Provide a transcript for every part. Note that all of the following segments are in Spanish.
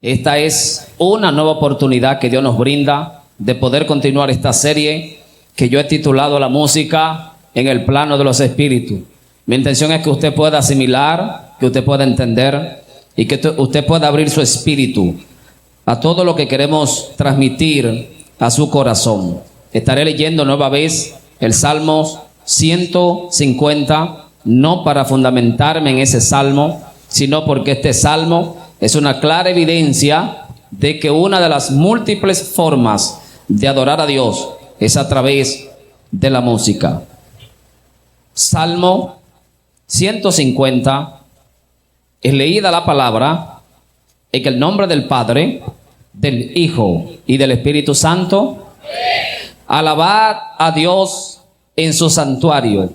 Esta es una nueva oportunidad que Dios nos brinda de poder continuar esta serie que yo he titulado La música en el plano de los espíritus. Mi intención es que usted pueda asimilar, que usted pueda entender y que usted pueda abrir su espíritu a todo lo que queremos transmitir a su corazón. Estaré leyendo nueva vez el Salmo 150, no para fundamentarme en ese salmo, sino porque este salmo es una clara evidencia de que una de las múltiples formas de adorar a Dios es a través de la música. Salmo 150, es leída la palabra en el nombre del Padre, del Hijo y del Espíritu Santo. Alabad a Dios en su santuario,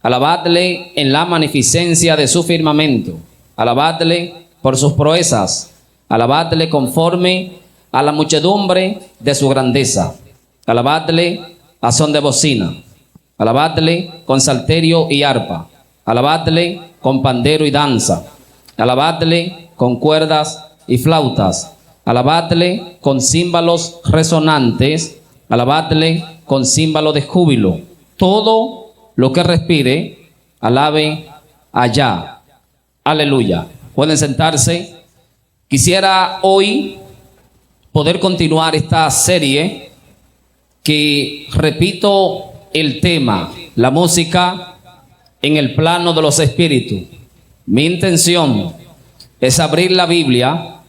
alabadle en la magnificencia de su firmamento, alabadle por sus proezas, alabadle conforme a la muchedumbre de su grandeza, alabadle a son de bocina, alabadle con salterio y arpa, alabadle con pandero y danza, alabadle con cuerdas y flautas, alabadle con címbalos resonantes, alabadle con címbalo de júbilo. Todo lo que respire, alabe allá. Aleluya. Pueden sentarse. Quisiera hoy poder continuar esta serie que, repito, el tema, la música en el plano de los espíritus. Mi intención es abrir la Biblia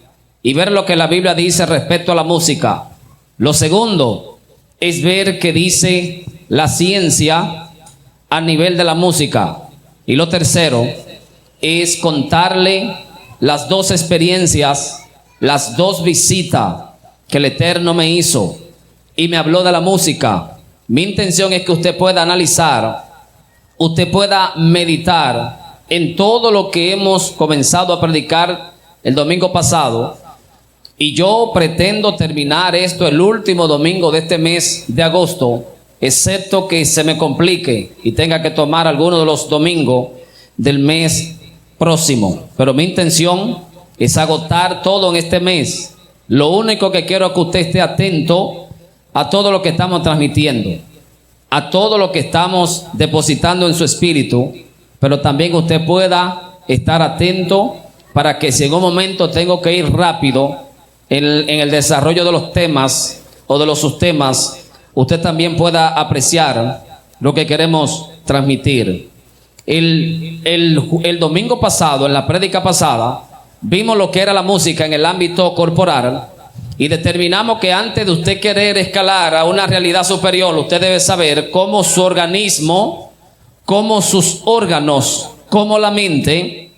y ver lo que la Biblia dice respecto a la música. Lo segundo es ver qué dice la ciencia a nivel de la música. Y lo tercero es contarle las dos experiencias, las dos visitas que el Eterno me hizo y me habló de la música. Mi intención es que usted pueda analizar, usted pueda meditar en todo lo que hemos comenzado a predicar el domingo pasado. Y yo pretendo terminar esto el último domingo de este mes de agosto, excepto que se me complique y tenga que tomar alguno de los domingos del mes próximo. Pero mi intención es agotar todo en este mes. Lo único que quiero es que usted esté atento a todo lo que estamos transmitiendo, a todo lo que estamos depositando en su espíritu, pero también usted pueda estar atento para que si en un momento tengo que ir rápido en el desarrollo de los temas o de los subtemas, usted también pueda apreciar lo que queremos transmitir. El domingo pasado, en la prédica pasada, vimos lo que era la música en el ámbito corporal y determinamos que antes de usted querer escalar a una realidad superior, usted debe saber cómo su organismo, cómo sus órganos, cómo la mente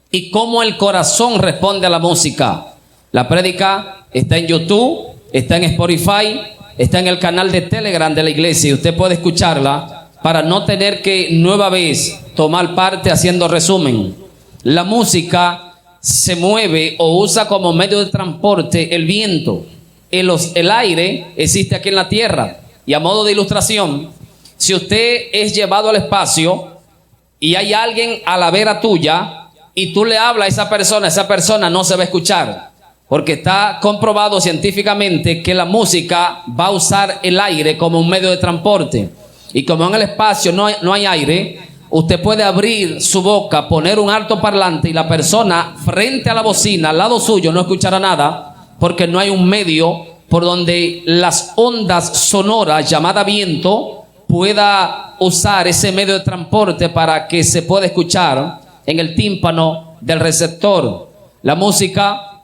y cómo el corazón responde a la música. La prédica está en YouTube, está en Spotify, está en el canal de Telegram de la iglesia y usted puede escucharla para no tener que nueva vez tomar parte haciendo resumen. La música se mueve o usa como medio de transporte el viento. El aire existe aquí en la tierra. Y a modo de ilustración, si usted es llevado al espacio y hay alguien a la vera tuya y tú le hablas a esa persona no se va a escuchar. Porque está comprobado científicamente que la música va a usar el aire como un medio de transporte. Y como en el espacio no hay aire, usted puede abrir su boca, poner un altoparlante y la persona frente a la bocina, al lado suyo, no escuchará nada, porque no hay un medio por donde las ondas sonoras llamadas viento pueda usar ese medio de transporte para que se pueda escuchar en el tímpano del receptor. La música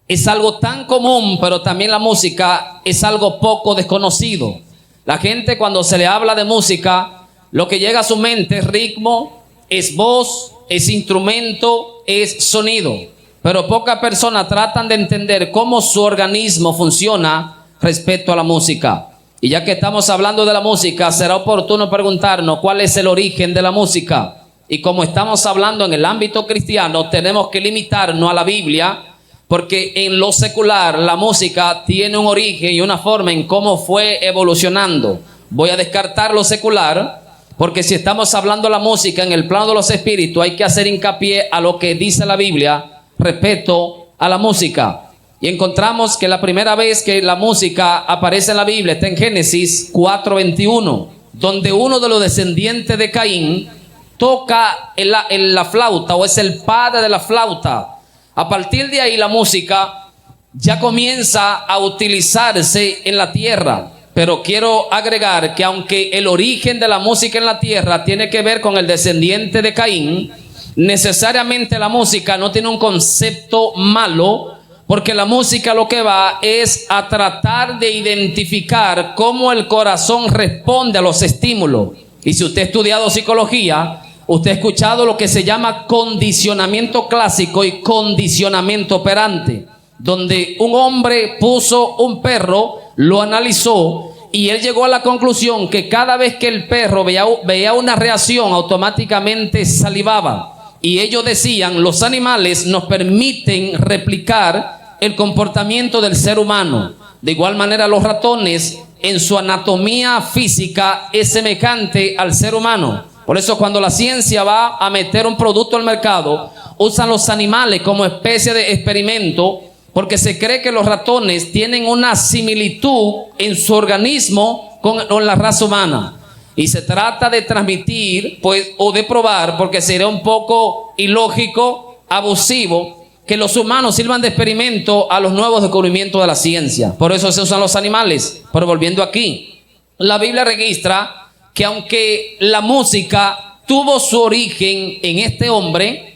es algo tan común, pero también la música es algo poco desconocido. La gente, cuando se le habla de música, lo que llega a su mente es ritmo, es voz, es instrumento, es sonido. Pero pocas personas tratan de entender cómo su organismo funciona respecto a la música. Y ya que estamos hablando de la música, será oportuno preguntarnos cuál es el origen de la música. Y como estamos hablando en el ámbito cristiano, tenemos que limitarnos a la Biblia, porque en lo secular la música tiene un origen y una forma en cómo fue evolucionando. Voy a descartar lo secular, porque si estamos hablando de la música en el plano de los espíritus, hay que hacer hincapié a lo que dice la Biblia respecto a la música. Y encontramos que la primera vez que la música aparece en la Biblia está en Génesis 4:21, donde uno de los descendientes de Caín toca la flauta, o es el padre de la flauta. A partir de ahí la música ya comienza a utilizarse en la tierra. Pero quiero agregar que aunque el origen de la música en la tierra tiene que ver con el descendiente de Caín, necesariamente la música no tiene un concepto malo, porque la música lo que va es a tratar de identificar cómo el corazón responde a los estímulos. Y si usted ha estudiado psicología, usted ha escuchado lo que se llama condicionamiento clásico y condicionamiento operante, donde un hombre puso un perro, lo analizó y él llegó a la conclusión que cada vez que el perro veía una reacción, automáticamente salivaba. Y ellos decían, los animales nos permiten replicar el comportamiento del ser humano. De igual manera, los ratones en su anatomía física es semejante al ser humano. Por eso cuando la ciencia va a meter un producto al mercado, usan los animales como especie de experimento, porque se cree que los ratones tienen una similitud en su organismo con la raza humana. Y se trata de transmitir, pues, o de probar, porque sería un poco ilógico, abusivo, que los humanos sirvan de experimento a los nuevos descubrimientos de la ciencia. Por eso se usan los animales. Pero volviendo aquí, la Biblia registra que aunque la música tuvo su origen en este hombre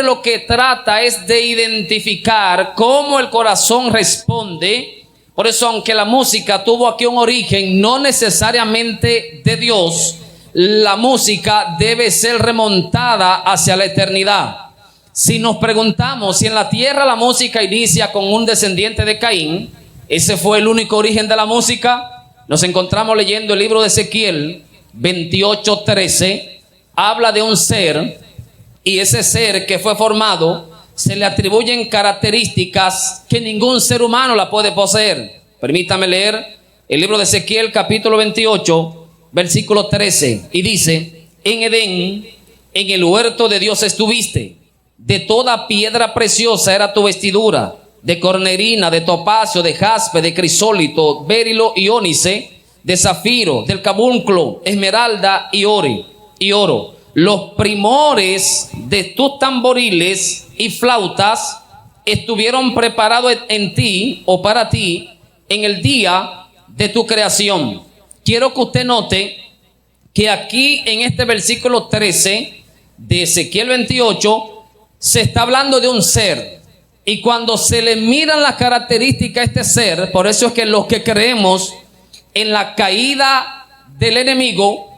lo que trata es de identificar cómo el corazón responde. Por eso, aunque la música tuvo aquí un origen no necesariamente de Dios, la música debe ser remontada hacia la eternidad. Si nos preguntamos si en la tierra la música inicia con un descendiente de Caín, ese fue el único origen de la música, nos encontramos leyendo el libro de Ezequiel 28:13, habla de un ser, y ese ser que fue formado se le atribuyen características que ningún ser humano la puede poseer. Permítame leer el libro de Ezequiel capítulo 28 versículo 13, y dice: en Edén, en el huerto de Dios estuviste, de toda piedra preciosa era tu vestidura, de cornerina, de topacio, de jaspe, de crisólito, berilo y ónice, de zafiro, del carbunclo, esmeralda y oro. Los primores de tus tamboriles y flautas estuvieron preparados en ti o para ti en el día de tu creación. Quiero que usted note que aquí en este versículo 13 de Ezequiel 28 se está hablando de un ser. Y cuando se le miran las características a este ser, por eso es que los que creemos en la caída del enemigo,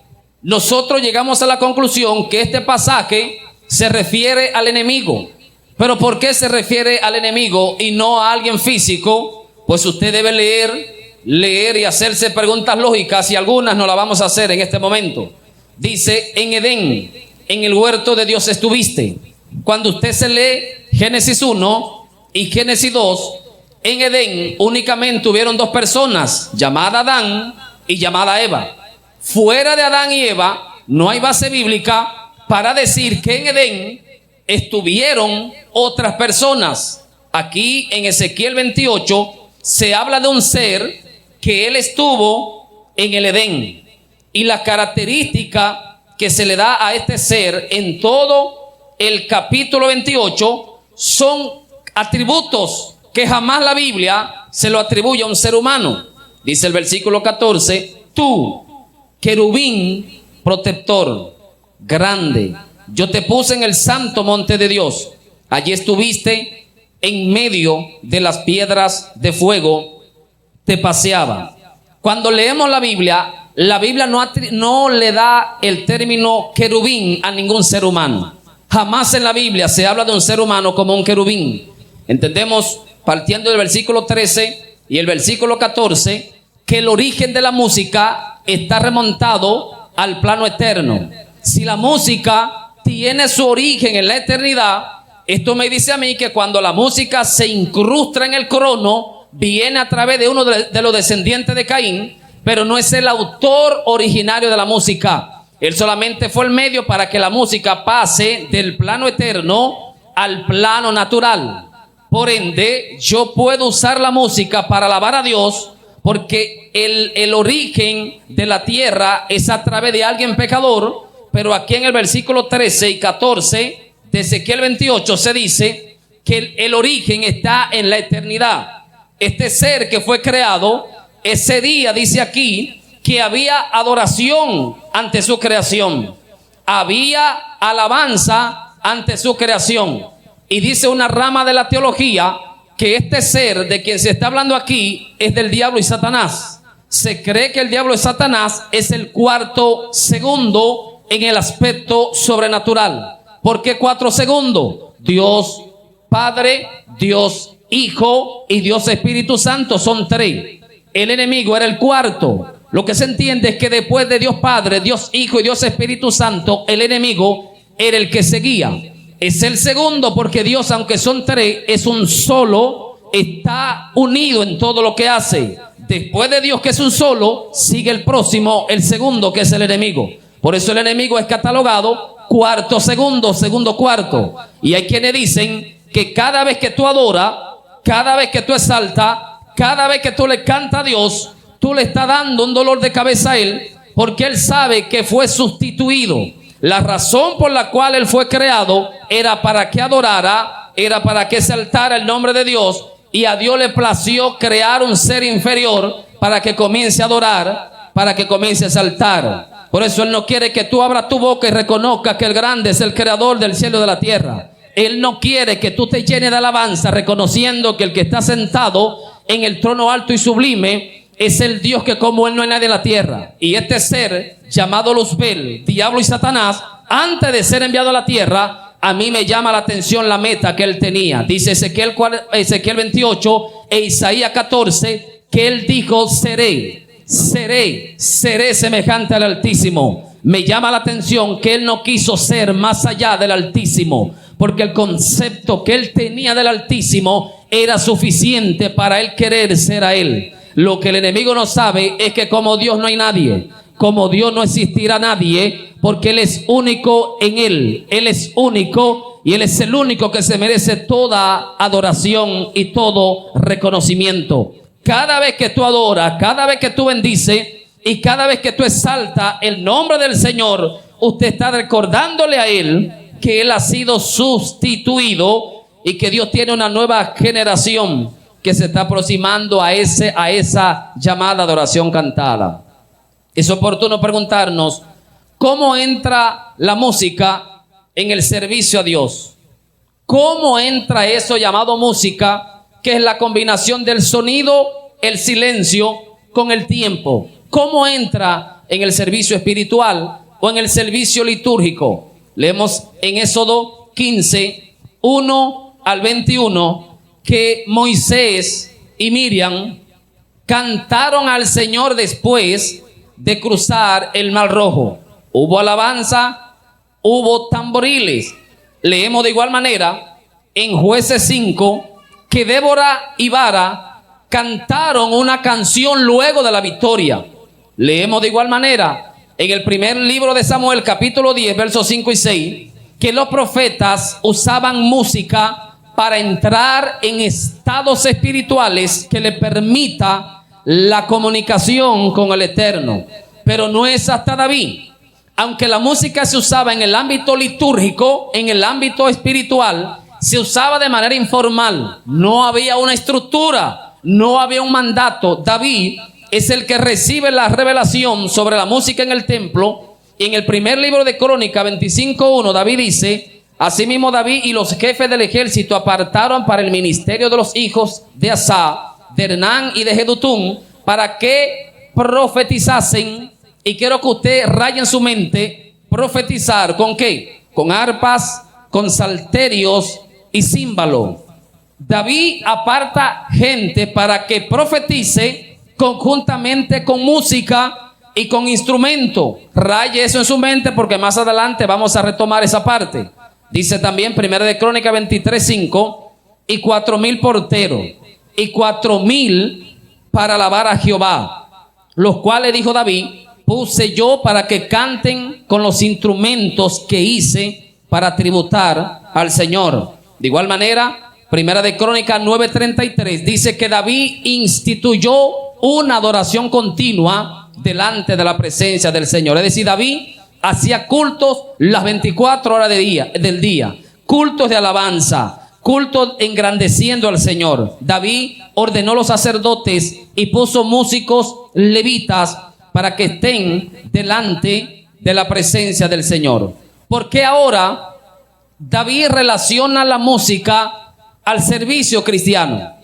nosotros llegamos a la conclusión que este pasaje se refiere al enemigo. Pero ¿por qué se refiere al enemigo y no a alguien físico? Pues usted debe leer y hacerse preguntas lógicas, y algunas no las vamos a hacer en este momento. Dice: en Edén, en el huerto de Dios estuviste. Cuando usted se lee Génesis 1 y Génesis 2, en Edén únicamente hubieron dos personas, llamada Adán y llamada Eva. Fuera de Adán y Eva no hay base bíblica para decir que en Edén estuvieron otras personas. Aquí en Ezequiel 28 se habla de un ser que él estuvo en el Edén, y la característica que se le da a este ser en todo el capítulo 28 son atributos que jamás la Biblia se lo atribuye a un ser humano. Dice el versículo 14: tú, querubín protector, grande, yo te puse en el santo monte de Dios. Allí estuviste en medio de las piedras de fuego, te paseaba. Cuando leemos la Biblia no le da el término querubín a ningún ser humano. Jamás en la Biblia se habla de un ser humano como un querubín. Entendemos, partiendo del versículo 13 y el versículo 14, que el origen de la música está remontado al plano eterno. Si la música tiene su origen en la eternidad, esto me dice a mí que cuando la música se incrusta en el crono, viene a través de uno de los descendientes de Caín, pero no es el autor originario de la música. Él solamente fue el medio para que la música pase del plano eterno al plano natural. Por ende, yo puedo usar la música para alabar a Dios, porque el origen de la tierra es a través de alguien pecador. Pero aquí en el versículo 13 y 14 de Ezequiel 28 se dice que el origen está en la eternidad. Este ser que fue creado, ese día dice aquí que había adoración ante su creación, había alabanza ante su creación. Y dice una rama de la teología que este ser de quien se está hablando aquí es del diablo y Satanás. Se cree que el diablo y Satanás es el cuarto segundo en el aspecto sobrenatural. ¿Por qué cuatro segundos? Dios Padre, Dios Hijo y Dios Espíritu Santo son tres. El enemigo era el cuarto. Lo que se entiende es que después de Dios Padre, Dios Hijo y Dios Espíritu Santo, el enemigo era el que seguía. Es el segundo porque Dios, aunque son tres, es un solo, está unido en todo lo que hace. Después de Dios, que es un solo, sigue el próximo, el segundo, que es el enemigo. Por eso el enemigo es catalogado cuarto segundo, segundo cuarto. Y hay quienes dicen que cada vez que tú adoras, cada vez que tú exaltas, cada vez que tú le cantas a Dios, tú le estás dando un dolor de cabeza a Él, porque Él sabe que fue sustituido. La razón por la cual Él fue creado era para que adorara, era para que exaltara el nombre de Dios, y a Dios le plació crear un ser inferior para que comience a adorar, para que comience a exaltar. Por eso Él no quiere que tú abras tu boca y reconozcas que el grande es el creador del cielo y de la tierra. Él no quiere que tú te llenes de alabanza reconociendo que el que está sentado en el trono alto y sublime es el Dios que como Él no hay nadie en la tierra. Y este ser llamado Luzbel, diablo y Satanás, antes de ser enviado a la tierra, a mí me llama la atención la meta que él tenía. Dice Ezequiel 28 e Isaías 14 que él dijo: seré semejante al Altísimo. Me llama la atención que él no quiso ser más allá del Altísimo, porque el concepto que él tenía del Altísimo era suficiente para él querer ser a él. Lo que el enemigo no sabe es que como Dios no hay nadie, como Dios no existirá nadie, porque Él es único en Él. Él es único y Él es el único que se merece toda adoración y todo reconocimiento. Cada vez que tú adoras, cada vez que tú bendices y cada vez que tú exaltas el nombre del Señor, usted está recordándole a Él que Él ha sido sustituido y que Dios tiene una nueva generación que se está aproximando a esa llamada adoración cantada. Es oportuno preguntarnos cómo entra la música en el servicio a Dios. ¿Cómo entra eso llamado música, que es la combinación del sonido, el silencio con el tiempo? ¿Cómo entra en el servicio espiritual o en el servicio litúrgico? Leemos en Éxodo 15, 1 al 21, que Moisés y Miriam cantaron al Señor después de cruzar el Mar Rojo. Hubo alabanza, hubo tamboriles. Leemos de igual manera en Jueces 5 que Débora y Bara cantaron una canción luego de la victoria. Leemos de igual manera en el primer libro de Samuel, capítulo 10, versos 5 y 6, que los profetas usaban música para entrar en estados espirituales que le permita la comunicación con el Eterno. Pero no es hasta David. Aunque la música se usaba en el ámbito litúrgico, en el ámbito espiritual, se usaba de manera informal. No había una estructura, no había un mandato. David es el que recibe la revelación sobre la música en el templo. Y en el primer libro de Crónica 25:1, David dice: asimismo David y los jefes del ejército apartaron para el ministerio de los hijos de Asá, de Hernán y de Jedutún, para que profetizasen. Y quiero que usted raye en su mente: profetizar, ¿con qué? Con arpas, con salterios y címbalo. David aparta gente para que profetice conjuntamente con música y con instrumento. Raye eso en su mente, porque más adelante vamos a retomar esa parte. Dice también Primera de Crónica 23:5, y 4,000 porteros y 4,000 para alabar a Jehová, los cuales, dijo David, puse yo para que canten con los instrumentos que hice para tributar al Señor. De igual manera, Primera de Crónicas 9:33, dice que David instituyó una adoración continua delante de la presencia del Señor. Es decir, David hacía cultos las 24 horas del día, cultos de alabanza, cultos engrandeciendo al Señor. David ordenó los sacerdotes y puso músicos levitas para que estén delante de la presencia del Señor. ¿Por qué ahora David relaciona la música al servicio cristiano,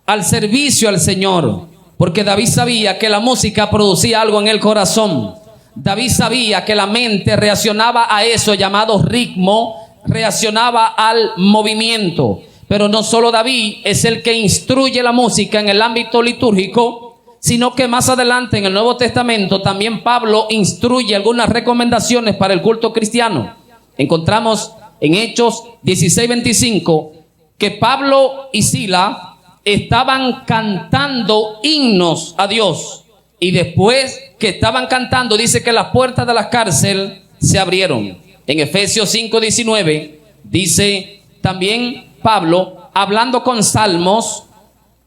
al servicio al Señor? Porque David sabía que la música producía algo en el corazón. David sabía que la mente reaccionaba a eso llamado ritmo, reaccionaba al movimiento. Pero no solo David es el que instruye la música en el ámbito litúrgico, sino que más adelante en el Nuevo Testamento también Pablo instruye algunas recomendaciones para el culto cristiano. Encontramos en Hechos 16:25 que Pablo y Sila estaban cantando himnos a Dios, y después que estaban cantando dice que las puertas de la cárcel se abrieron. En Efesios 5:19 dice también Pablo hablando con salmos,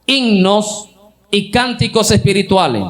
himnos y cánticos espirituales,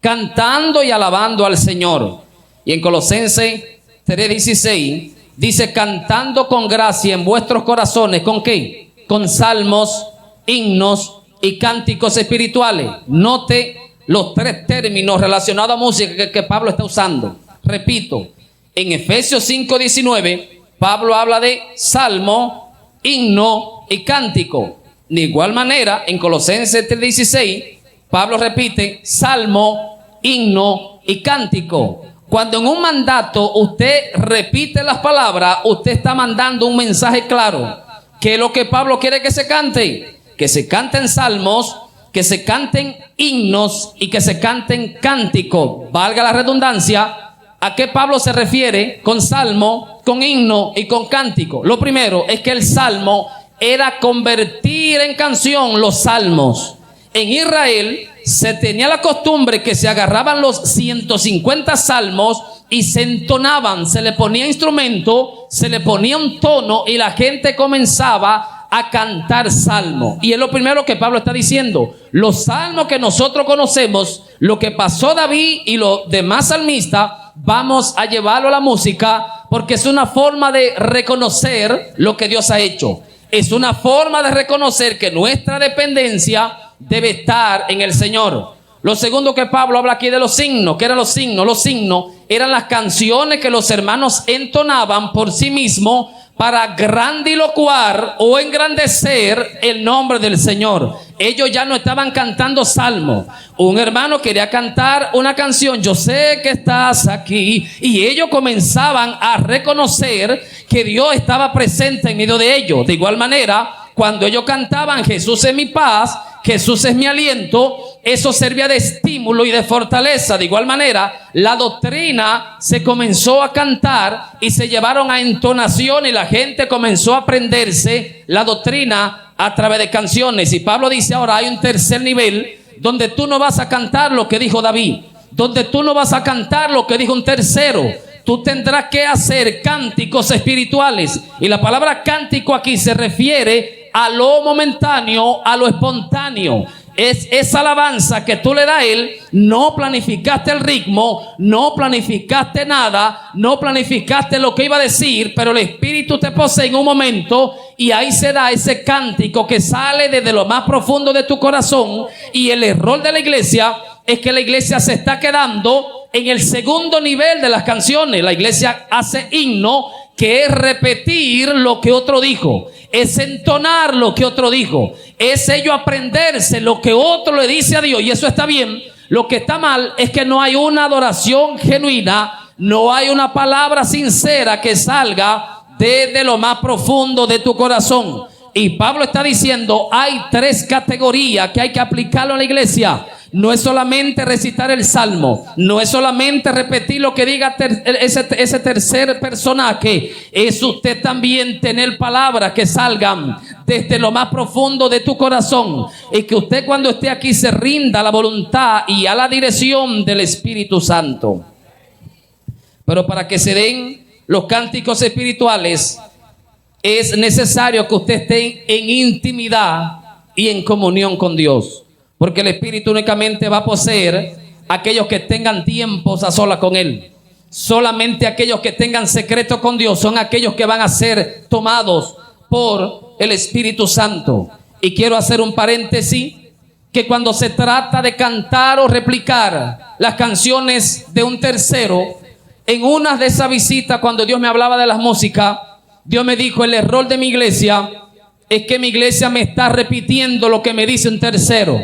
cantando y alabando al Señor. Y en Colosenses 3:16 dice cantando con gracia en vuestros corazones. ¿Con qué? Con salmos, himnos y cánticos espirituales. Note los tres términos relacionados a música que Pablo está usando. Repito, en Efesios 5:19 Pablo habla de salmo, himno y cántico. De igual manera en Colosenses 3:16 Pablo repite salmo, himno y cántico. Cuando en un mandato usted repite las palabras, usted está mandando un mensaje claro. ¿Qué es lo que Pablo quiere que se cante? Que se canten salmos, que se canten himnos y que se canten cánticos. Valga la redundancia, ¿a qué Pablo se refiere con salmo, con himno y con cántico? Lo primero es que el salmo era convertir en canción los salmos. En Israel se tenía la costumbre que se agarraban los 150 salmos y se entonaban, se le ponía instrumento, se le ponía un tono y la gente comenzaba a cantar salmos. Y es lo primero que Pablo está diciendo. Los salmos que nosotros conocemos, lo que pasó David y los demás salmistas, vamos a llevarlo a la música porque es una forma de reconocer lo que Dios ha hecho. Es una forma de reconocer que nuestra dependencia debe estar en el Señor. Lo segundo que Pablo habla aquí de los signos. ¿Qué eran los signos? Los signos eran las canciones que los hermanos entonaban por sí mismos para grandilocuar o engrandecer el nombre del Señor. Ellos ya no estaban cantando salmos. Un hermano quería cantar una canción, yo sé que estás aquí, y ellos comenzaban a reconocer que Dios estaba presente en medio de ellos. De igual manera, cuando ellos cantaban Jesús es mi paz, Jesús es mi aliento, eso servía de estímulo y de fortaleza. De igual manera, la doctrina se comenzó a cantar y se llevaron a entonación y la gente comenzó a aprenderse la doctrina a través de canciones. Y Pablo dice ahora hay un tercer nivel donde tú no vas a cantar lo que dijo David, donde tú no vas a cantar lo que dijo un tercero. Tú tendrás que hacer cánticos espirituales. Y la palabra cántico aquí se refiere a lo momentáneo, a lo espontáneo. Es esa alabanza que tú le das a Él. No planificaste el ritmo, no planificaste nada, no planificaste lo que iba a decir, pero el Espíritu te posee en un momento y ahí se da ese cántico que sale desde lo más profundo de tu corazón. Y el error de la iglesia es que la iglesia se está quedando en el segundo nivel de las canciones. La iglesia hace himno, que es repetir lo que otro dijo, es entonar lo que otro dijo, es ello aprenderse lo que otro le dice a Dios, y eso está bien. Lo que está mal es que no hay una adoración genuina, no hay una palabra sincera que salga desde lo más profundo de tu corazón. Y Pablo está diciendo, hay tres categorías que hay que aplicarlo en la iglesia. No es solamente recitar el salmo, no es solamente repetir lo que diga ese tercer personaje, es usted también tener palabras que salgan desde lo más profundo de tu corazón, y que usted cuando esté aquí se rinda a la voluntad y a la dirección del Espíritu Santo. Pero para que se den los cánticos espirituales es necesario que usted esté en intimidad y en comunión con Dios, porque el Espíritu únicamente va a poseer a aquellos que tengan tiempos a solas con Él. Solamente aquellos que tengan secreto con Dios son aquellos que van a ser tomados por el Espíritu Santo. Y quiero hacer un paréntesis, que cuando se trata de cantar o replicar las canciones de un tercero, en una de esas visitas, cuando Dios me hablaba de las músicas, Dios me dijo: el error de mi iglesia es que mi iglesia me está repitiendo lo que me dice un tercero.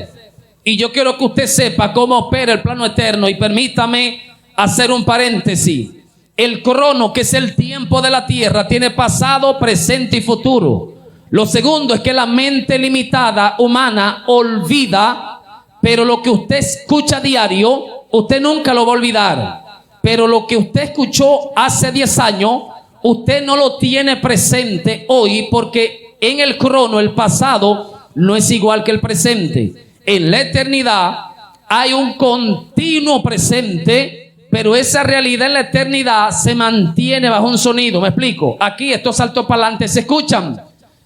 Y yo quiero que usted sepa cómo opera el plano eterno. Y permítame hacer un paréntesis. El crono, que es el tiempo de la tierra, tiene pasado, presente y futuro. Lo segundo es que la mente limitada humana olvida, pero lo que usted escucha diario, usted nunca lo va a olvidar. Pero lo que usted escuchó hace 10 años, usted no lo tiene presente hoy, porque en el crono el pasado no es igual que el presente. En la eternidad hay un continuo presente, pero esa realidad en la eternidad se mantiene bajo un sonido. ¿Me explico? Aquí estos saltos para adelante se escuchan,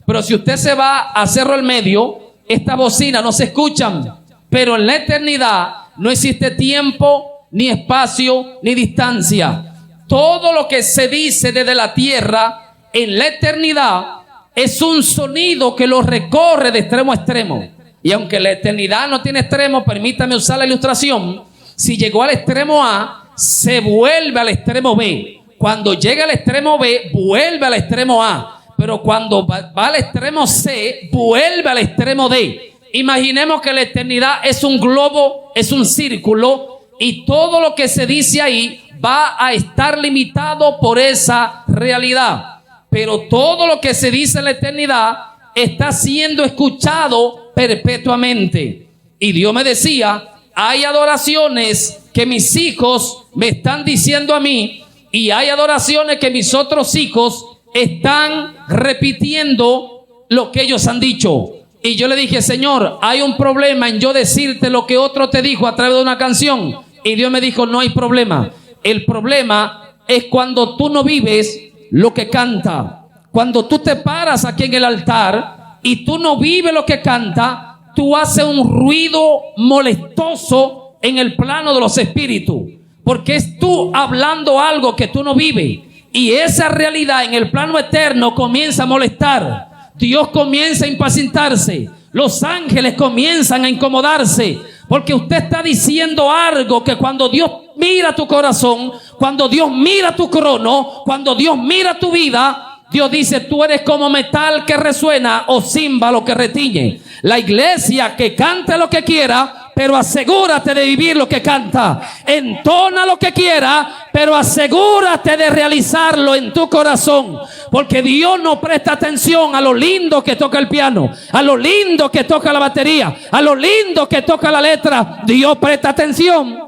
pero si usted se va a Cerro el Medio, esta bocina no se escuchan. Pero en la eternidad no existe tiempo, ni espacio, ni distancia. Todo lo que se dice desde la tierra en la eternidad es un sonido que lo recorre de extremo a extremo. Y aunque la eternidad no tiene extremo, permítame usar la ilustración. Si llegó al extremo A, se vuelve al extremo B. Cuando llega al extremo B, vuelve al extremo A. Pero cuando va al extremo C, vuelve al extremo D. Imaginemos que la eternidad es un globo, es un círculo, y todo lo que se dice ahí va a estar limitado por esa realidad. Pero todo lo que se dice en la eternidad está siendo escuchado perpetuamente. Y Dios me decía: hay adoraciones que mis hijos me están diciendo a mí, y hay adoraciones que mis otros hijos están repitiendo lo que ellos han dicho. Y yo le dije: Señor, hay un problema en yo decirte lo que otro te dijo a través de una canción. Y Dios me dijo: no hay problema. El problema es cuando tú no vives lo que canta. Cuando tú te paras aquí en el altar y tú no vives lo que canta, tú haces un ruido molestoso en el plano de los espíritus, porque es tú hablando algo que tú no vives, y esa realidad en el plano eterno comienza a molestar. Dios comienza a impacientarse, los ángeles comienzan a incomodarse, porque usted está diciendo algo que cuando Dios mira tu corazón, cuando Dios mira tu crono, cuando Dios mira tu vida, Dios dice: tú eres como metal que resuena o címbalo que retiñe. La iglesia que cante lo que quiera, pero asegúrate de vivir lo que canta. Entona lo que quiera, pero asegúrate de realizarlo en tu corazón. Porque Dios no presta atención a lo lindo que toca el piano, a lo lindo que toca la batería, a lo lindo que toca la letra. Dios presta atención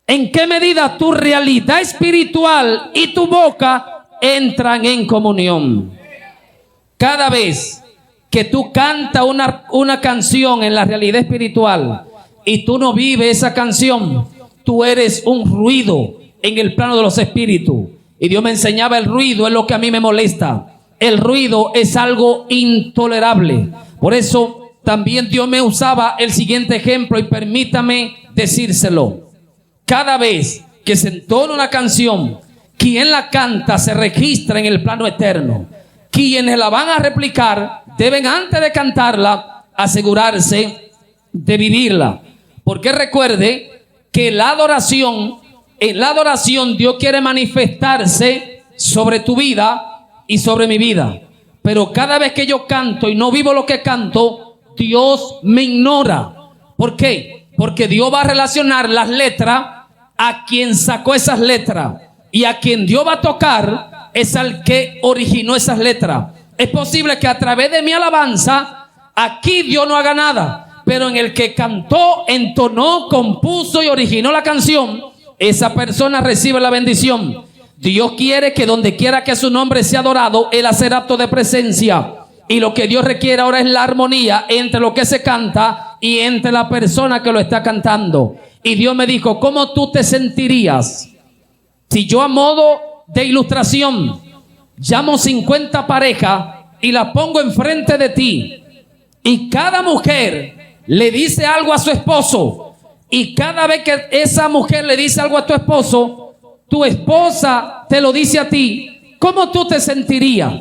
en qué medida tu realidad espiritual y tu boca entran en comunión. Cada vez que tú cantas una canción en la realidad espiritual y tú no vives esa canción, tú eres un ruido en el plano de los espíritus. Y Dios me enseñaba: el ruido es lo que a mí me molesta. El ruido es algo intolerable. Por eso también Dios me usaba el siguiente ejemplo, y permítame decírselo. Cada vez que se entona una canción, quien la canta se registra en el plano eterno. Quienes la van a replicar deben, antes de cantarla, asegurarse de vivirla. Porque recuerde que en la adoración Dios quiere manifestarse sobre tu vida y sobre mi vida. Pero cada vez que yo canto y no vivo lo que canto, Dios me ignora. ¿Por qué? Porque Dios va a relacionar las letras a quien sacó esas letras. Y a quien Dios va a tocar es al que originó esas letras. Es posible que a través de mi alabanza aquí Dios no haga nada, pero en el que cantó, entonó, compuso y originó la canción, esa persona recibe la bendición. Dios quiere que donde quiera que su nombre sea adorado, Él hace acto de presencia. Y lo que Dios requiere ahora es la armonía entre lo que se canta y entre la persona que lo está cantando. Y Dios me dijo: ¿cómo tú te sentirías si yo, a modo de ilustración, llamo 50 parejas y las pongo enfrente de ti, y cada mujer le dice algo a su esposo, y cada vez que esa mujer le dice algo a tu esposo, tu esposa te lo dice a ti, ¿cómo tú te sentirías?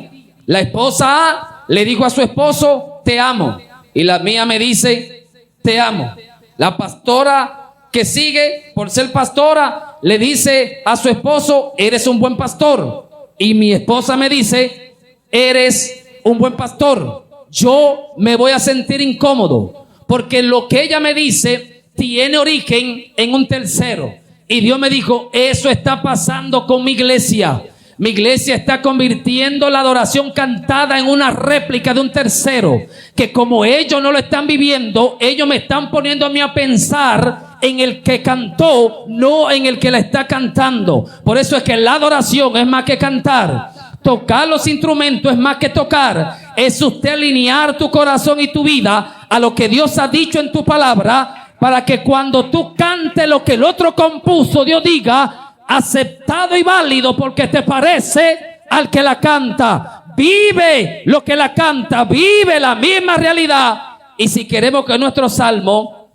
La esposa A le dijo a su esposo, te amo, y la mía me dice, te amo. La pastora que sigue, por ser pastora, le dice a su esposo, eres un buen pastor, y mi esposa me dice, eres un buen pastor. Yo me voy a sentir incómodo, porque lo que ella me dice tiene origen en un tercero. Y Dios me dijo, eso está pasando con mi iglesia. Mi iglesia está convirtiendo la adoración cantada en una réplica de un tercero, que como ellos no lo están viviendo, ellos me están poniendo a mí a pensar en el que cantó, no en el que la está cantando. Por eso es que la adoración es más que cantar. Tocar los instrumentos es más que tocar. Es usted alinear tu corazón y tu vida a lo que Dios ha dicho en tu palabra, para que cuando tú cantes lo que el otro compuso, Dios diga, aceptado y válido, porque te parece al que la canta. Vive lo que la canta, vive la misma realidad. Y si queremos que nuestro salmo,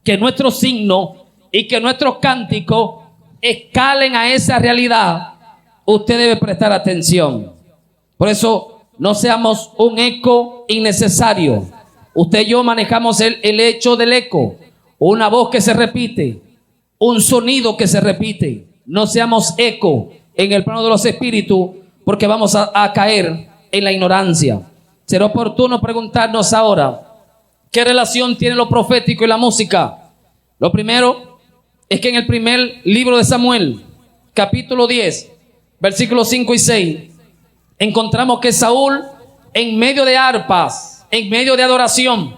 que nuestro signo y que nuestros cánticos escalen a esa realidad, usted debe prestar atención. Por eso no seamos un eco innecesario. Usted y yo manejamos el hecho del eco, una voz que se repite, un sonido que se repite. No seamos eco en el plano de los espíritus, porque vamos a caer en la ignorancia. Será oportuno preguntarnos ahora, ¿qué relación tiene lo profético y la música? Lo primero es que en el primer libro de Samuel, capítulo 10, versículos 5 y 6, encontramos que Saúl, en medio de arpas, en medio de adoración,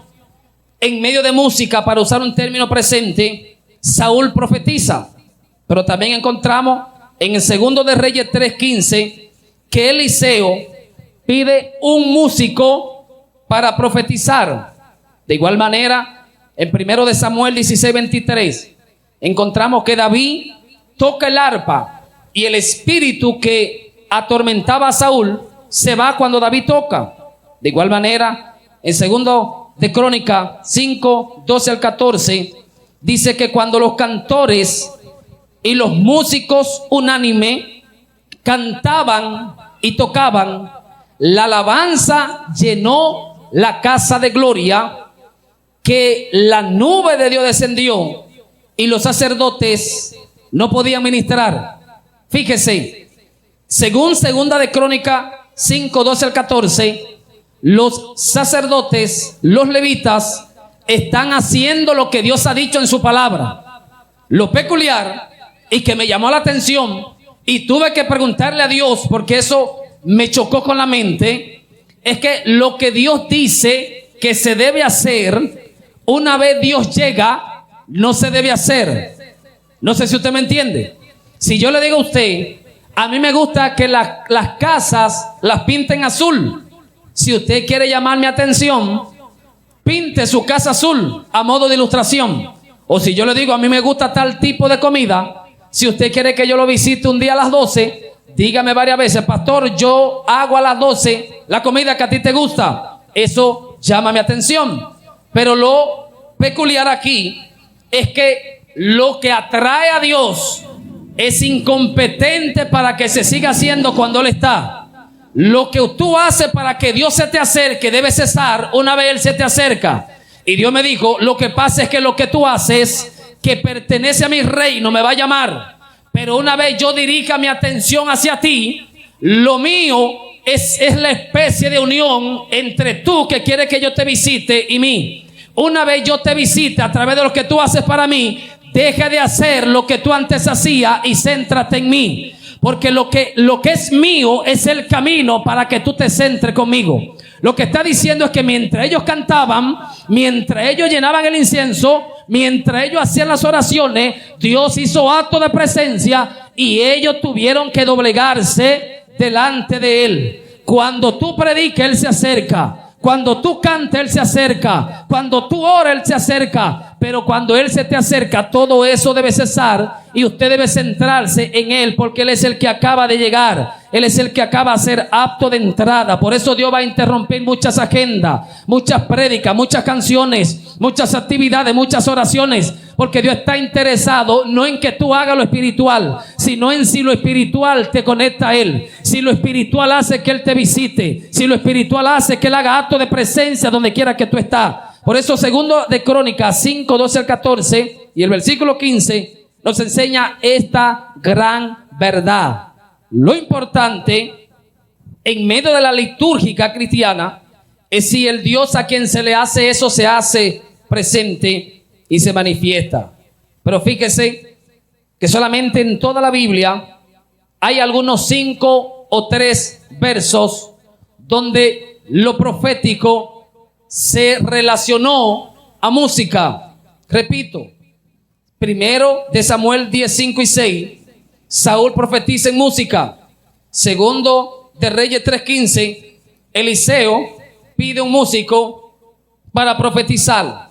en medio de música, para usar un término presente, Saúl profetiza. Pero también encontramos en el segundo de Reyes 3:15 que Eliseo pide un músico para profetizar. De igual manera, en primero de Samuel 16:23 encontramos que David toca el arpa, y el espíritu que atormentaba a Saúl se va cuando David toca. De igual manera, en segundo de Crónica 5:12 al 14 dice que cuando los cantores y los músicos unánime cantaban y tocaban, la alabanza llenó la casa de gloria, que la nube de Dios descendió y los sacerdotes no podían ministrar. Fíjese, según segunda de Crónica 5:12 al 14, los sacerdotes, los levitas, están haciendo lo que Dios ha dicho en su palabra. Lo peculiar, y que me llamó la atención, y tuve que preguntarle a Dios, porque eso me chocó con la mente, es que lo que Dios dice que se debe hacer, una vez Dios llega, no se debe hacer. No sé si usted me entiende. Si yo le digo a usted, a mí me gusta que las casas las pinten azul. Si usted quiere llamar mi atención, pinte su casa azul a modo de ilustración. O si yo le digo, a mí me gusta tal tipo de comida, si usted quiere que yo lo visite un día a las 12, dígame varias veces, pastor, yo hago a las 12 la comida que a ti te gusta. Eso llama mi atención. Pero lo peculiar aquí es que lo que atrae a Dios es incompetente para que se siga haciendo cuando Él está. Lo que tú haces para que Dios se te acerque debe cesar una vez Él se te acerca. Y Dios me dijo, lo que pasa es que lo que tú haces, que pertenece a mi reino, me va a llamar. Pero una vez yo dirija mi atención hacia ti, lo mío es la especie de unión entre tú, que quieres que yo te visite, y mí. Una vez yo te visite a través de lo que tú haces para mí, deja de hacer lo que tú antes hacías y céntrate en mí. Porque lo que es mío es el camino para que tú te centres conmigo. Lo que está diciendo es que mientras ellos cantaban, mientras ellos llenaban el incienso, mientras ellos hacían las oraciones, Dios hizo acto de presencia y ellos tuvieron que doblegarse delante de Él. Cuando tú predicas, Él se acerca. Cuando tú cantas, Él se acerca. Cuando tú oras, Él se acerca. Pero cuando Él se te acerca, todo eso debe cesar y usted debe centrarse en Él, porque Él es el que acaba de llegar. Él es el que acaba de ser apto de entrada. Por eso Dios va a interrumpir muchas agendas, muchas prédicas, muchas canciones, muchas actividades, muchas oraciones. Porque Dios está interesado no en que tú hagas lo espiritual, sino en si lo espiritual te conecta a Él. Si lo espiritual hace que Él te visite. Si lo espiritual hace que Él haga acto de presencia donde quiera que tú estás. Por eso, segundo de Crónicas 5, 12 al 14 y el versículo 15 nos enseña esta gran verdad. Lo importante en medio de la litúrgica cristiana es si el Dios a quien se le hace eso se hace presente y se manifiesta. Pero fíjese que solamente en toda la Biblia hay algunos 5 o 3 versos donde lo profético se relacionó a música. Repito, primero de Samuel 10, 5 y 6, Saúl profetiza en música. Segundo de Reyes 3, 15, Eliseo pide un músico para profetizar.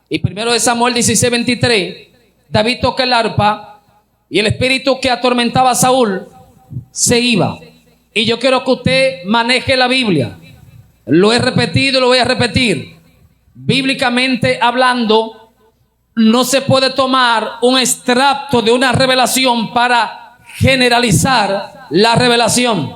Y primero de Samuel 16, 23, David toca el arpa y el espíritu que atormentaba a Saúl se iba. Y yo quiero que usted maneje la Biblia. Lo he repetido y lo voy a repetir. Bíblicamente hablando, no se puede tomar un extracto de una revelación para generalizar la revelación.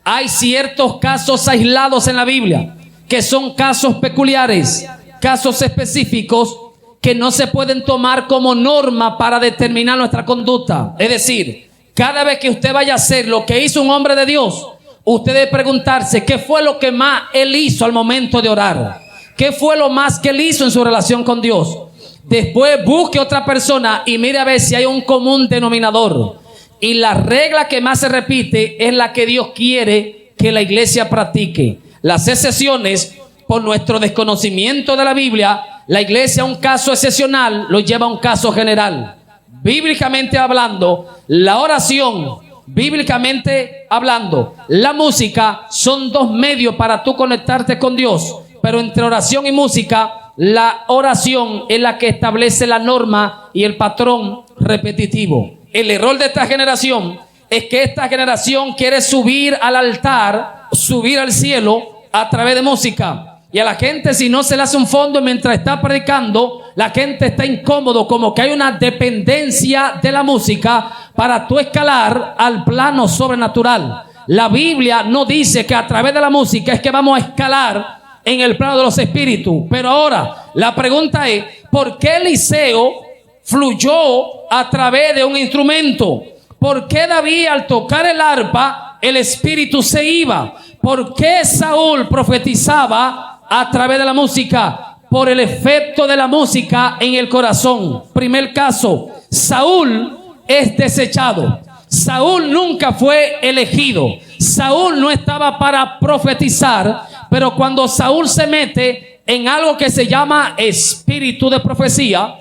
Hay ciertos casos aislados en la Biblia que son casos peculiares, casos específicos que no se pueden tomar como norma para determinar nuestra conducta. Es decir, cada vez que usted vaya a hacer lo que hizo un hombre de Dios, usted debe preguntarse qué fue lo que más él hizo al momento de orar. ¿Qué fue lo más que él hizo en su relación con Dios? Después busque otra persona y mire a ver si hay un común denominador. Y la regla que más se repite es la que Dios quiere que la iglesia practique. Las excepciones, por nuestro desconocimiento de la Biblia, la iglesia a un caso excepcional lo lleva a un caso general. Bíblicamente hablando, la oración, bíblicamente hablando, la música son 2 medios para tú conectarte con Dios. Pero entre oración y música, la oración es la que establece la norma y el patrón repetitivo. El error de esta generación es que esta generación quiere subir al altar, subir al cielo a través de música. Y a la gente, si no se le hace un fondo mientras está predicando, la gente está incómodo, como que hay una dependencia de la música para tú escalar al plano sobrenatural. La Biblia no dice que a través de la música es que vamos a escalar en el plano de los espíritus. Pero ahora la pregunta es, ¿por qué Eliseo fluyó a través de un instrumento? ¿Por qué David al tocar el arpa el espíritu se iba? ¿Por qué Saúl profetizaba a través de la música? Por el efecto de la música en el corazón. Primer caso, Saúl es desechado. Saúl nunca fue elegido. Saúl no estaba para profetizar, pero cuando Saúl se mete en algo que se llama espíritu de profecía,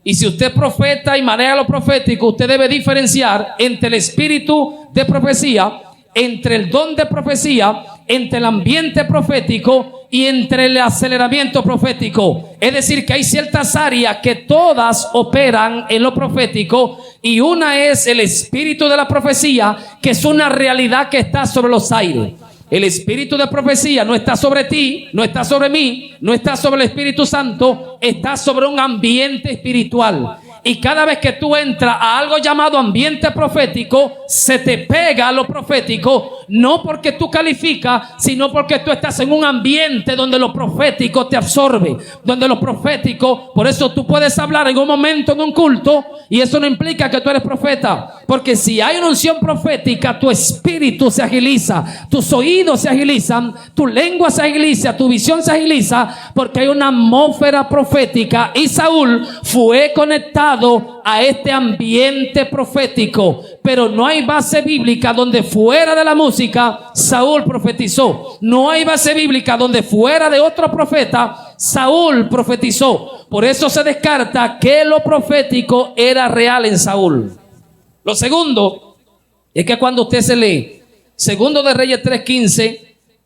y si usted es profeta y maneja lo profético, usted debe diferenciar entre el espíritu de profecía, entre el don de profecía, entre el ambiente profético y entre el aceleramiento profético. Es decir, que hay ciertas áreas que todas operan en lo profético, y una es el espíritu de la profecía, que es una realidad que está sobre los aires. El espíritu de profecía no está sobre ti, no está sobre mí, no está sobre el Espíritu Santo, está sobre un ambiente espiritual. Y cada vez que tú entras a algo llamado ambiente profético, se te pega a lo profético, no porque tú calificas, sino porque tú estás en un ambiente donde lo profético te absorbe, donde lo profético, por eso tú puedes hablar en un momento en un culto, y eso no implica que tú eres profeta, porque si hay una unción profética, tu espíritu se agiliza, tus oídos se agilizan, tu lengua se agiliza, tu visión se agiliza, porque hay una atmósfera profética. Y Saúl fue conectado a este ambiente profético, pero no hay base bíblica donde fuera de la música Saúl profetizó. No hay base bíblica donde fuera de otro profeta Saúl profetizó. Por eso se descarta que lo profético era real en Saúl. Lo segundo es que cuando usted se lee Segundo de Reyes 3:15,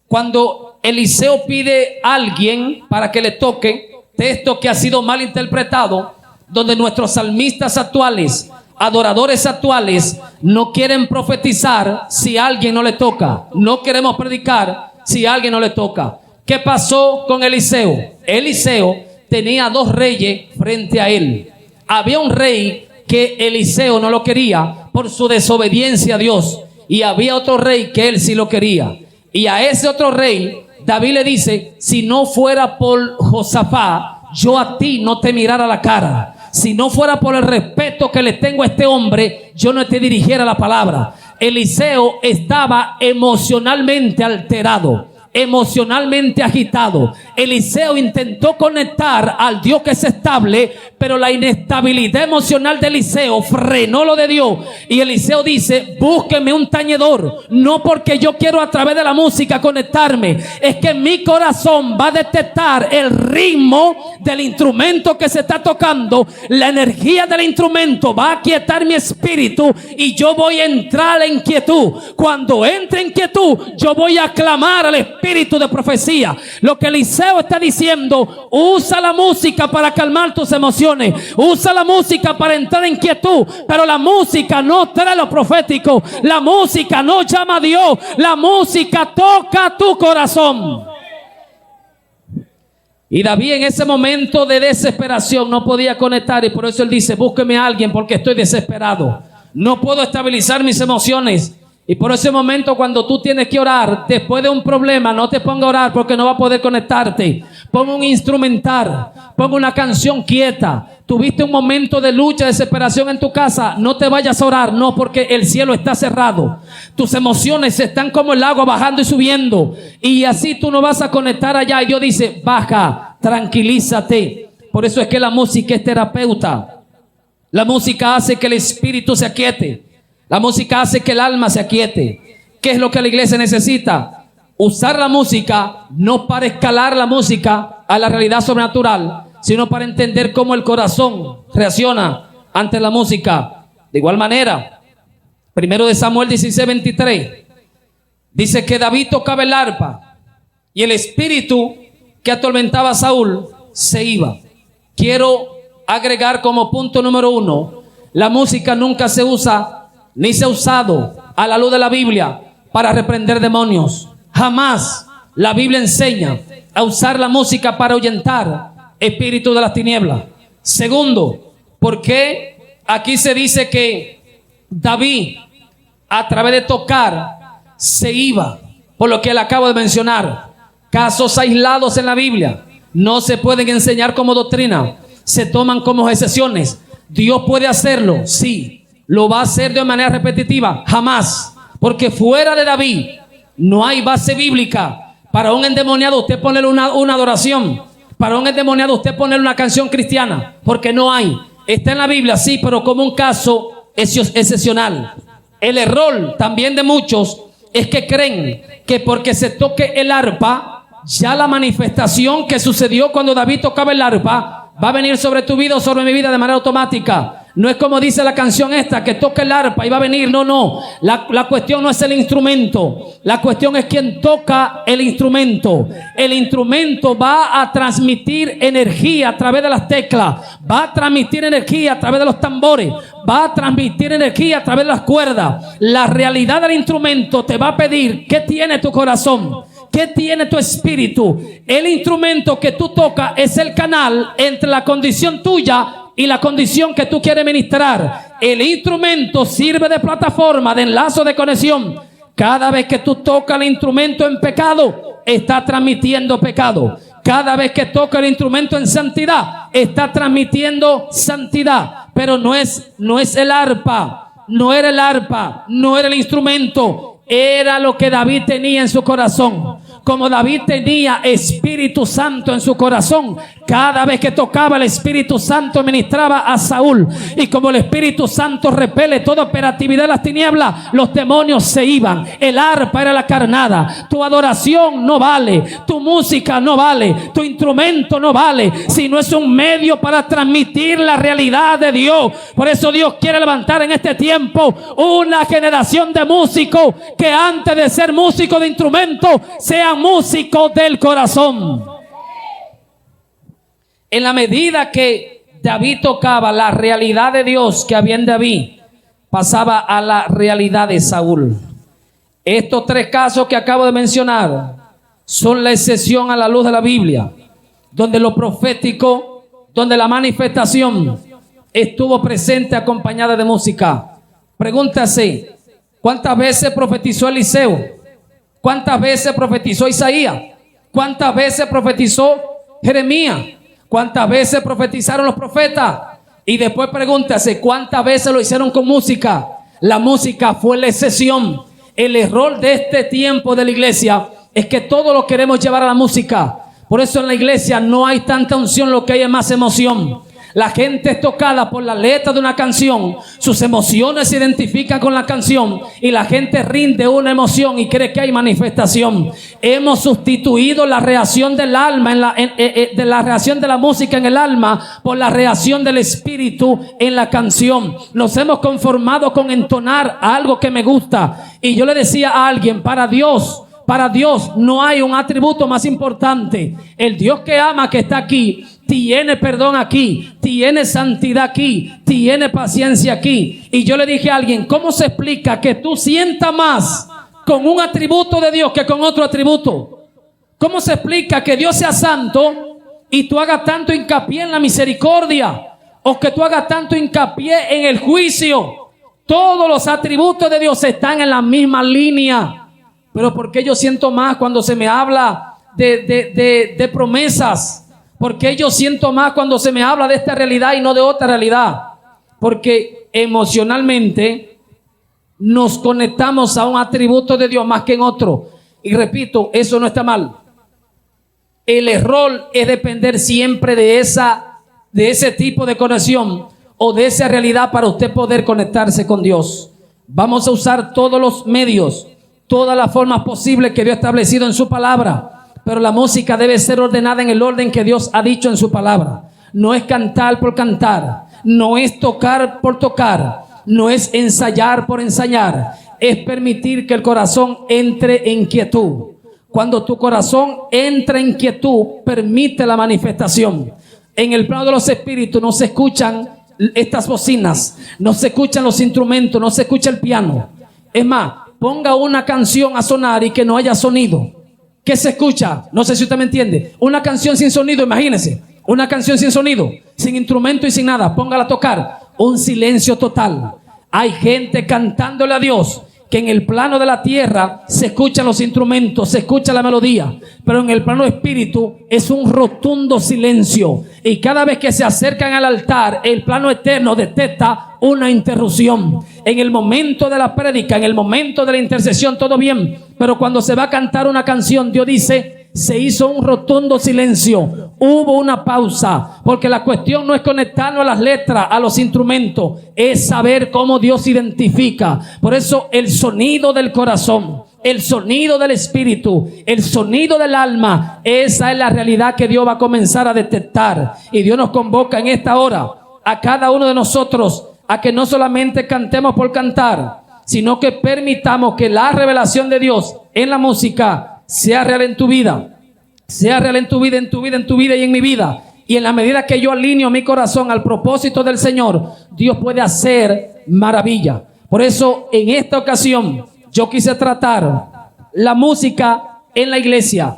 cuando Eliseo pide a alguien para que le toque, texto que ha sido mal interpretado, donde nuestros salmistas actuales adoradores actuales no quieren profetizar si a alguien no le toca. No queremos predicar si a alguien no le toca. ¿Qué pasó con Eliseo? Eliseo tenía 2 reyes frente a él. Había un rey que Eliseo no lo quería por su desobediencia a Dios, y había otro rey que él sí lo quería. Y a ese otro rey David le dice: si no fuera por Josafat, yo a ti no te mirara la cara. Si no fuera por el respeto que le tengo a este hombre, yo no te dirigiera la palabra. Eliseo estaba emocionalmente alterado, emocionalmente agitado. Eliseo intentó conectar al Dios que es estable, pero la inestabilidad emocional de Eliseo frenó lo de Dios. Y Eliseo dice: búsqueme un tañedor, no porque yo quiero a través de la música conectarme, es que mi corazón va a detectar el ritmo del instrumento que se está tocando, la energía del instrumento va a aquietar mi espíritu y yo voy a entrar en quietud. Cuando entre en quietud, yo voy a clamar al espíritu de profecía. Lo que Eliseo está diciendo: usa la música para calmar tus emociones, usa la música para entrar en quietud, pero la música no trae lo profético, la música no llama a Dios, la música toca tu corazón. Y David en ese momento de desesperación no podía conectar, y por eso él dice: búsqueme a alguien porque estoy desesperado, no puedo estabilizar mis emociones. Y por ese momento, cuando tú tienes que orar después de un problema, no te ponga a orar porque no va a poder conectarte. Pon un instrumental, pon una canción quieta. Tuviste un momento de lucha, desesperación en tu casa, no te vayas a orar, no, porque el cielo está cerrado. Tus emociones están como el agua bajando y subiendo, y así tú no vas a conectar allá. Y Dios dice: baja, tranquilízate. Por eso es que la música es terapeuta. La música hace que el espíritu se aquiete. La música hace que el alma se aquiete. ¿Qué es lo que la iglesia necesita? Usar la música no para escalar la música a la realidad sobrenatural, sino para entender cómo el corazón reacciona ante la música. De igual manera, 1 Samuel 16:23 dice que David tocaba el arpa y el espíritu que atormentaba a Saúl se iba. Quiero agregar como punto número 1: la música nunca se usa ni se ha usado a la luz de la Biblia para reprender demonios. Jamás la Biblia enseña a usar la música para ahuyentar espíritus de las tinieblas. Segundo, ¿por qué aquí se dice que David a través de tocar se iba? Por lo que le acabo de mencionar. Casos aislados en la Biblia no se pueden enseñar como doctrina, se toman como excepciones. ¿Dios puede hacerlo? Sí. ¿Lo va a hacer de manera repetitiva? Jamás. Porque fuera de David no hay base bíblica. Para un endemoniado usted ponerle una adoración. Para un endemoniado usted ponerle una canción cristiana. Porque no hay. Está en la Biblia, sí, pero como un caso excepcional. El error también de muchos es que creen que porque se toque el arpa, ya la manifestación que sucedió cuando David tocaba el arpa va a venir sobre tu vida o sobre mi vida de manera automática. No es como dice la canción esta, que toca el arpa y va a venir. No, no. La cuestión no es el instrumento. La cuestión es quién toca el instrumento. El instrumento va a transmitir energía a través de las teclas. Va a transmitir energía a través de los tambores. Va a transmitir energía a través de las cuerdas. La realidad del instrumento te va a pedir qué tiene tu corazón, qué tiene tu espíritu. El instrumento que tú tocas es el canal entre la condición tuya y la condición que tú quieres ministrar. El instrumento sirve de plataforma, de enlazo, de conexión. Cada vez que tú tocas el instrumento en pecado, está transmitiendo pecado. Cada vez que toca el instrumento en santidad, está transmitiendo santidad. Pero no es el arpa, no era el arpa, no era el instrumento, era lo que David tenía en su corazón. Como David tenía Espíritu Santo en su corazón, cada vez que tocaba el Espíritu Santo ministraba a Saúl. Y como el Espíritu Santo repele toda operatividad de las tinieblas, los demonios se iban. El arpa era la carnada. Tu adoración no vale, tu música no vale, tu instrumento no vale, si no es un medio para transmitir la realidad de Dios. Por eso Dios quiere levantar en este tiempo una generación de músicos que antes de ser músicos de instrumento sean músicos del corazón. En la medida que David tocaba la realidad de Dios que había en David, pasaba a la realidad de Saúl. Estos tres casos que acabo de mencionar son la excepción a la luz de la Biblia, donde lo profético, donde la manifestación estuvo presente acompañada de música. Pregúntase, ¿cuántas veces profetizó Eliseo? ¿Cuántas veces profetizó Isaías? ¿Cuántas veces profetizó Jeremías? ¿Cuántas veces profetizaron los profetas? Y después pregúntase, ¿cuántas veces lo hicieron con música? La música fue la excepción. El error de este tiempo de la iglesia es que todo lo queremos llevar a la música. Por eso en la iglesia no hay tanta unción, lo que hay es más emoción. La gente es tocada por la letra de una canción, sus emociones se identifican con la canción y la gente rinde una emoción y cree que hay manifestación. Hemos sustituido la reacción del alma, de la reacción de la música en el alma, por la reacción del espíritu en la canción. Nos hemos conformado con entonar algo que me gusta. Y yo le decía a alguien, para Dios no hay un atributo más importante. El Dios que ama, que está aquí, tiene perdón aquí, tiene santidad aquí, tiene paciencia aquí. Y yo le dije a alguien, ¿cómo se explica que tú sientas más con un atributo de Dios que con otro atributo? ¿Cómo se explica que Dios sea santo y tú hagas tanto hincapié en la misericordia, o que tú hagas tanto hincapié en el juicio? Todos los atributos de Dios están en la misma línea. Pero ¿por qué yo siento más cuando se me habla de promesas? ¿Por qué yo siento más cuando se me habla de esta realidad y no de otra realidad? Porque emocionalmente nos conectamos a un atributo de Dios más que en otro. Y repito, eso no está mal. El error es depender siempre de ese tipo de conexión o de esa realidad para usted poder conectarse con Dios. Vamos a usar todos los medios, todas las formas posibles que Dios ha establecido en su palabra. Pero la música debe ser ordenada en el orden que Dios ha dicho en su palabra. No es cantar por cantar, no es tocar por tocar, no es ensayar por ensayar. Es permitir que el corazón entre en quietud. Cuando tu corazón entra en quietud, permite la manifestación. En el plano de los espíritus no se escuchan estas bocinas, no se escuchan los instrumentos, no se escucha el piano. Es más, ponga una canción a sonar y que no haya sonido. ¿Qué se escucha? No sé si usted me entiende. Una canción sin sonido, imagínese. Una canción sin sonido, sin instrumento y sin nada. Póngala a tocar. Un silencio total. Hay gente cantándole a Dios que en el plano de la tierra se escuchan los instrumentos, se escucha la melodía, pero en el plano espíritu es un rotundo silencio. Y cada vez que se acercan al altar, el plano eterno detecta una interrupción. En el momento de la prédica, en el momento de la intercesión, todo bien, pero cuando se va a cantar una canción, Dios dice, se hizo un rotundo silencio, hubo una pausa, porque la cuestión no es conectarnos a las letras, a los instrumentos, es saber cómo Dios identifica. Por eso el sonido del corazón, el sonido del espíritu, el sonido del alma, esa es la realidad que Dios va a comenzar a detectar. Y Dios nos convoca en esta hora a cada uno de nosotros a que no solamente cantemos por cantar, sino que permitamos que la revelación de Dios en la música sea real en tu vida, sea real en tu vida, en tu vida, en tu vida y en mi vida. Y en la medida que yo alineo mi corazón al propósito del Señor, Dios puede hacer maravilla. Por eso en esta ocasión yo quise tratar la música en la iglesia,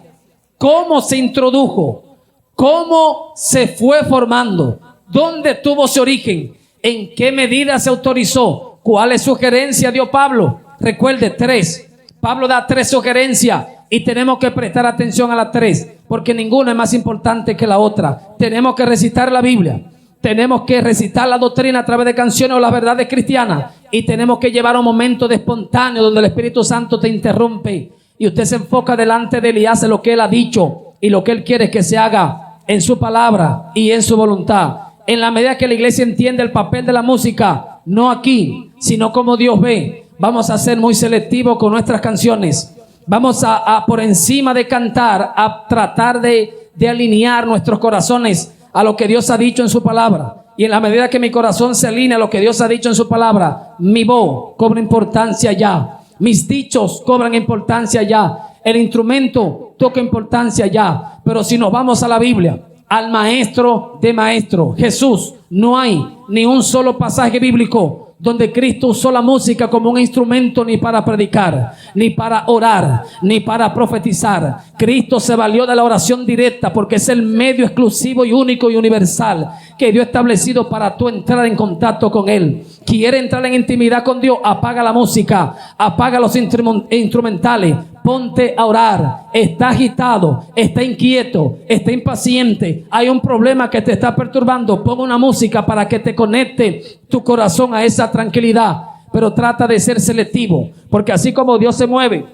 cómo se introdujo, cómo se fue formando, dónde tuvo su origen, en qué medida se autorizó, cuáles sugerencias dio Pablo. Recuerde, 3. Pablo da 3 sugerencias y tenemos que prestar atención a las 3, porque ninguna es más importante que la otra. Tenemos que recitar la Biblia, tenemos que recitar la doctrina a través de canciones o las verdades cristianas, y tenemos que llevar un momento de espontáneo donde el Espíritu Santo te interrumpe y usted se enfoca delante de él y hace lo que él ha dicho y lo que él quiere que se haga en su palabra y en su voluntad. En la medida que la iglesia entiende el papel de la música, no aquí, sino como Dios ve, vamos a ser muy selectivos con nuestras canciones. Vamos a por encima de cantar, a tratar de alinear nuestros corazones a lo que Dios ha dicho en su palabra. Y en la medida que mi corazón se alinea a lo que Dios ha dicho en su palabra, mi voz cobra importancia ya, mis dichos cobran importancia ya, el instrumento toca importancia ya. Pero si nos vamos a la Biblia, al maestro de maestros, Jesús. No hay ni un solo pasaje bíblico donde Cristo usó la música como un instrumento ni para predicar, ni para orar, ni para profetizar. Cristo se valió de la oración directa porque es el medio exclusivo y único y universal que Dios ha establecido para tú entrar en contacto con Él. Quiere entrar en intimidad con Dios, apaga la música, apaga los instrumentales, ponte a orar. Está agitado, está inquieto, está impaciente, hay un problema que te está perturbando. Pon una música para que te conecte tu corazón a esa tranquilidad, pero trata de ser selectivo, porque así como Dios se mueve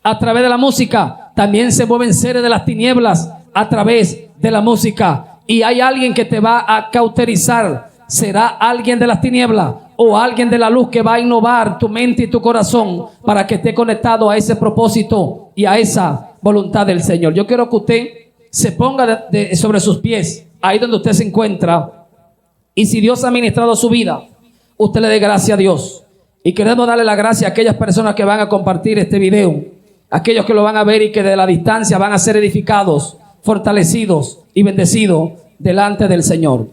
a través de la música, también se mueven seres de las tinieblas a través de la música. Y hay alguien que te va a cauterizar. Será alguien de las tinieblas o alguien de la luz que va a innovar tu mente y tu corazón para que esté conectado a ese propósito y a esa voluntad del Señor. Yo quiero que usted se ponga sobre sus pies, ahí donde usted se encuentra, y si Dios ha ministrado su vida, usted le dé gracias a Dios. Y queremos darle la gracia a aquellas personas que van a compartir este video, aquellos que lo van a ver y que de la distancia van a ser edificados, fortalecidos y bendecidos delante del Señor.